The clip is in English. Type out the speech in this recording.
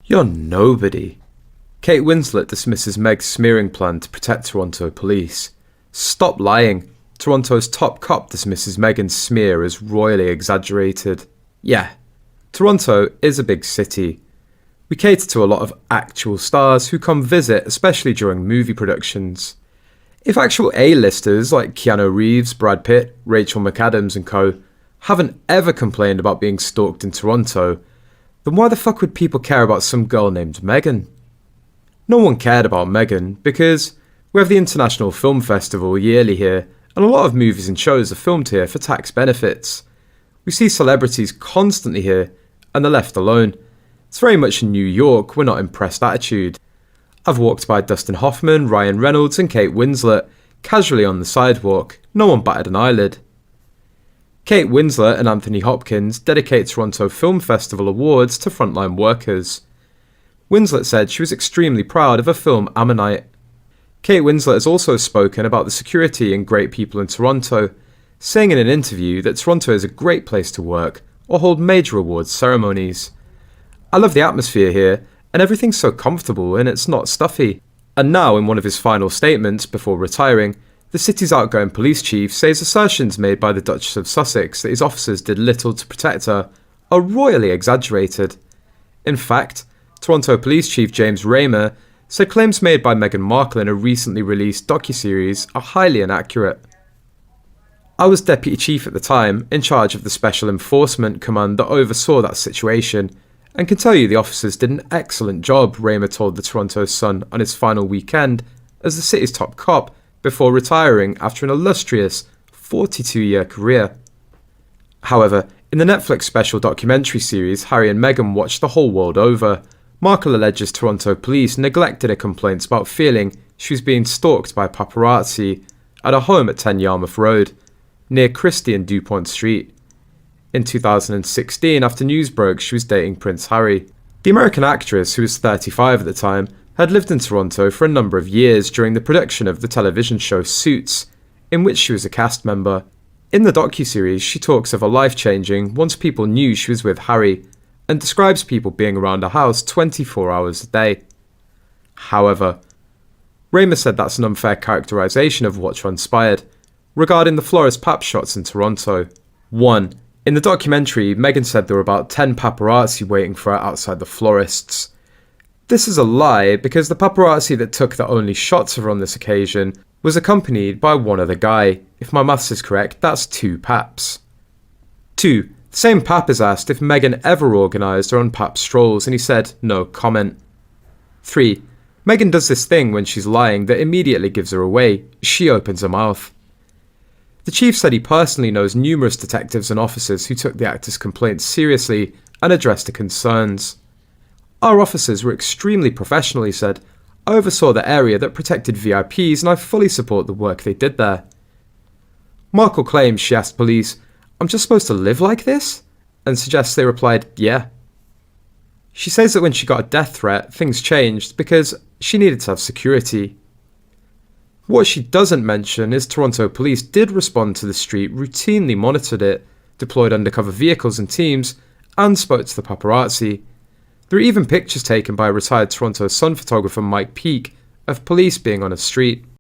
You're nobody. Kate Winslet dismisses Meg's smearing plan to protect Toronto police. Stop lying. Toronto's top cop dismisses Meghan's smear as royally exaggerated. Yeah, Toronto is a big city. We cater to a lot of actual stars who come visit, especially during movie productions. If actual A-listers like Keanu Reeves, Brad Pitt, Rachel McAdams and co. haven't ever complained about being stalked in Toronto, then why the fuck would people care about some girl named Meghan? No one cared about Meghan because we have the International Film Festival yearly here, and a lot of movies and shows are filmed here for tax benefits. We see celebrities constantly here, and they're left alone. It's very much a New York, we're not impressed attitude. I've walked by Dustin Hoffman, Reynolds and Kate Winslet, casually on the sidewalk, no one batted an eyelid. Kate Winslet and Anthony Hopkins dedicate Toronto Film Festival awards to frontline workers. Winslet said she was extremely proud of her film Ammonite. Kate Winslet has also spoken about the security and great people in Toronto, saying in an interview that Toronto is a great place to work or hold major awards ceremonies. I love the atmosphere here, and everything's so comfortable and it's not stuffy. And now, in one of his final statements before retiring, the city's outgoing police chief says assertions made by the Duchess of Sussex that his officers did little to protect her are royally exaggerated. In fact, Toronto Police Chief James Raymer said claims made by Meghan Markle in a recently released docuseries are highly inaccurate. I was deputy chief at the time, in charge of the Special Enforcement Command that oversaw that situation, and can tell you the officers did an excellent job, Raymer told the Toronto Sun on his final weekend as the city's top cop before retiring after an illustrious 42-year career. However, in the Netflix special documentary series Harry and Meghan Watch the Whole World Over, Markle alleges Toronto police neglected her complaints about feeling she was being stalked by paparazzi at her home at 10 Yarmouth Road, near Christie and Dupont Street. In 2016, after news broke she was dating Prince Harry. The American actress, who was 35 at the time, had lived in Toronto for a number of years during the production of the television show Suits, in which she was a cast member. In the docuseries, she talks of her life changing once people knew she was with Harry, and describes people being around her house 24 hours a day. However, Raymer said that's an unfair characterization of what transpired. Regarding the florist pap shots in Toronto. 1. In the documentary, Meghan said there were about 10 paparazzi waiting for her outside the florist's. This is a lie because the paparazzi that took the only shots of her on this occasion was accompanied by one other guy. If my maths is correct, that's 2 paps. 2. The same pap is asked if Meghan ever organised her own pap strolls and he said no comment. 3. Meghan does this thing when she's lying that immediately gives her away. She opens her mouth. The chief said he personally knows numerous detectives and officers who took the actor's complaints seriously and addressed the concerns. Our officers were extremely professional, he said. I oversaw the area that protected VIPs and I fully support the work they did there. Markle claims she asked police, "I'm just supposed to live like this?" and suggests they replied, "Yeah." She says that when she got a death threat, things changed because she needed to have security. What she doesn't mention is Toronto police did respond to the street, routinely monitored it, deployed undercover vehicles and teams, and spoke to the paparazzi. There are even pictures taken by retired Toronto Sun photographer Mike Peake of police being on a street.